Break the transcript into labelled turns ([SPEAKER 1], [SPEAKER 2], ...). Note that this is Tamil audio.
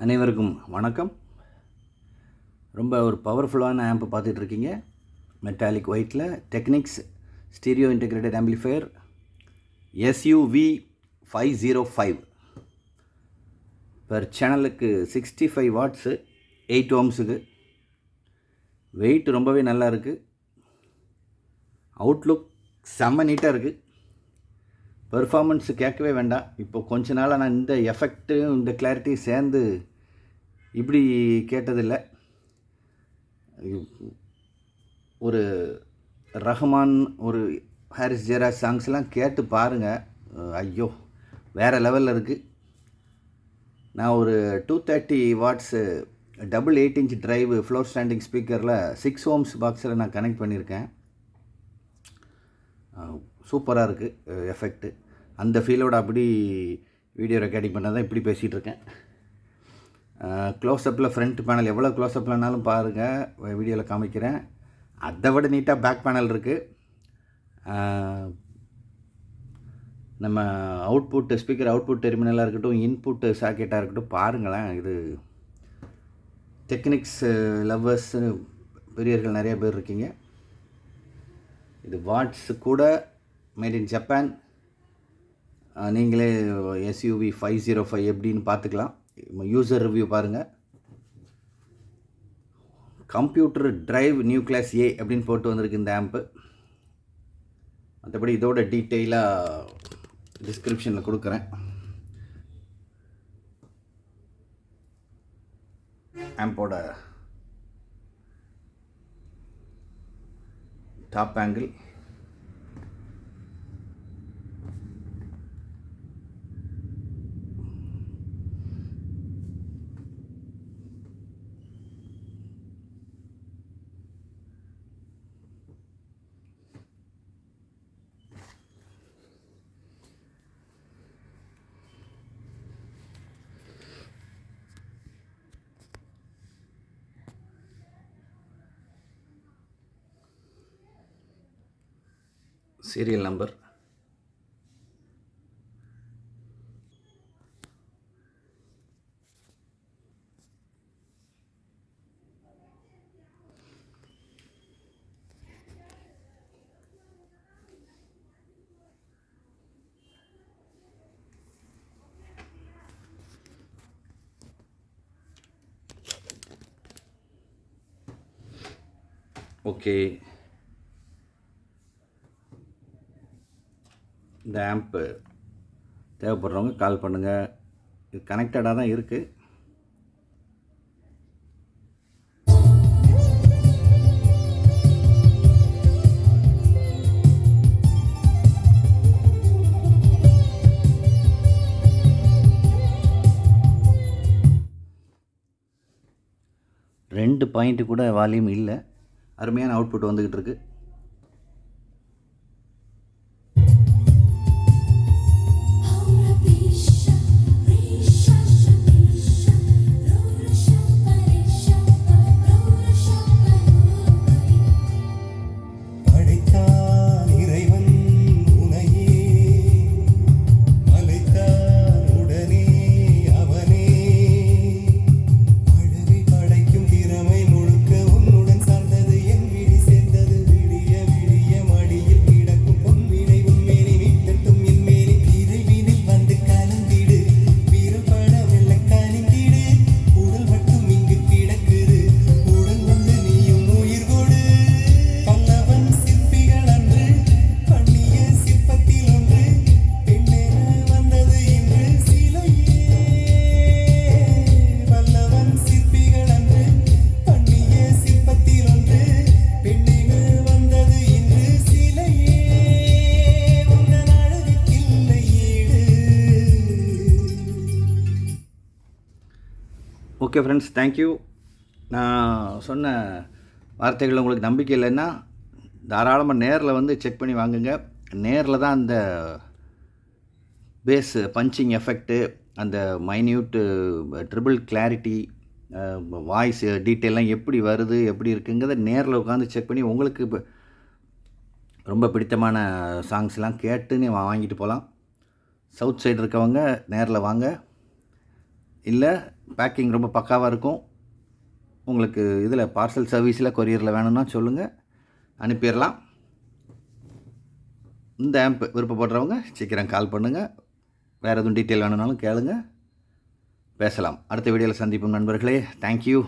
[SPEAKER 1] அனைவருக்கும் வணக்கம். ரொம்ப ஒரு பவர்ஃபுல்லான ஆம்ப் பார்த்துட்ருக்கீங்க. மெட்டாலிக் ஒயிட்டில் techniques stereo integrated amplifier SUV505 per சேனலுக்கு 65 வாட்ஸு 8 ஓம்ஸுக்கு. வெயிட் ரொம்பவே நல்லா இருக்குது. அவுட்லுக் செம்ம நீட்டாக இருக்குது. பெர்ஃபார்மன்ஸு கேட்கவே வேண்டாம். இப்போ கொஞ்ச நாளாக நான் இந்த எஃபெக்ட்டு இந்த கிளாரிட்டி சேர்ந்து இப்படி கேட்டதில்லை. ஒரு ரஹ்மான், ஒரு ஹாரிஸ் ஜெயராஜ் சாங்ஸ்லாம் கேட்டு பாருங்கள். ஐயோ, வேறு லெவலில் இருக்குது. நான் ஒரு 230 watts double 8 inch drive floor standing ஸ்பீக்கரில் 6 ஓம்ஸ் பாக்ஸில் நான் கனெக்ட் பண்ணியிருக்கேன். சூப்பராக இருக்குது எஃபெக்ட்டு. அந்த ஃபீலோட அப்படி வீடியோ ரெக்கார்டிங் பண்ண தான் இப்படி பேசிகிட்டு இருக்கேன். க்ளோஸ்அப்பில் ஃப்ரண்ட் பேனல் எவ்வளோ க்ளோஸ்அப்லனாலும் பாருங்கள், வீடியோவில் காமிக்கிறேன். அதை விட நீட்டாக பேக் பேனல் இருக்குது. நம்ம அவுட்புட் ஸ்பீக்கர் அவுட்புட் டெர்மினலாக இருக்கட்டும், இன்புட் சாக்கெட்டாக இருக்கட்டும், பாருங்களேன். இது டெக்னிக்ஸ் லவ்வர்ஸ் பெரியவர்கள் நிறைய பேர் இருக்கீங்க. இது வாட்ஸ் கூட மேட் இன் ஜப்பான். நீங்களே SUV505 எப்படின்னு பார்த்துக்கலாம். யூசர் ரிவ்யூ பாருங்கள். Computer drive new class A அப்படின்னு போட்டு வந்திருக்கு இந்த ஆம்ப்பு. மற்றபடி இதோட டீட்டெயிலாக டிஸ்கிரிப்ஷனில் கொடுக்குறேன். ஆம்போட top angle, serial number, okay. இந்த ஆம்ப்பு தேவைப்படுறவங்க கால் பண்ணுங்கள். இது கனெக்டடாக தான் இருக்குது. ரெண்டு பாயிண்ட்டு கூட வால்யூம் இல்லை. அருமையான அவுட்புட் வந்துக்கிட்டு இருக்குது. Okay friends, thank you. நான் சொன்ன வார்த்தைகள் உங்களுக்கு நம்பிக்கை இல்லைன்னா தாராளமாக நேரில் வந்து செக் பண்ணி வாங்குங்க. நேரில் தான் அந்த பேஸ் பஞ்சிங் எஃபெக்ட்டு, அந்த மைன்யூட்டு ட்ரிபிள் கிளாரிட்டி, வாய்ஸ் டீட்டெயிலாம் எப்படி வருது, எப்படி இருக்குங்கிறத நேரில் உட்காந்து செக் பண்ணி உங்களுக்கு ரொம்ப பிடித்தமான சாங்ஸ்லாம் கேட்டு நீ வாங்கிட்டு போகலாம். சவுத் சைடு இருக்கவங்க நேரில் வாங்க. இல்லை பேக்கிங் ரொம்ப பக்காவாக இருக்கும். உங்களுக்கு இதில் பார்சல் சர்வீஸில் கொரியரில் வேணும்னா சொல்லுங்கள், அனுப்பிடலாம். இந்த ஆம்ப் விருப்பப்படுறவங்க சீக்கிரம் கால் பண்ணுங்கள். வேறு எதுவும் டீட்டெயில் வேணும்னாலும் கேளுங்க, பேசலாம். அடுத்த வீடியோவில் சந்திப்போம் நண்பர்களே. தேங்க்யூ.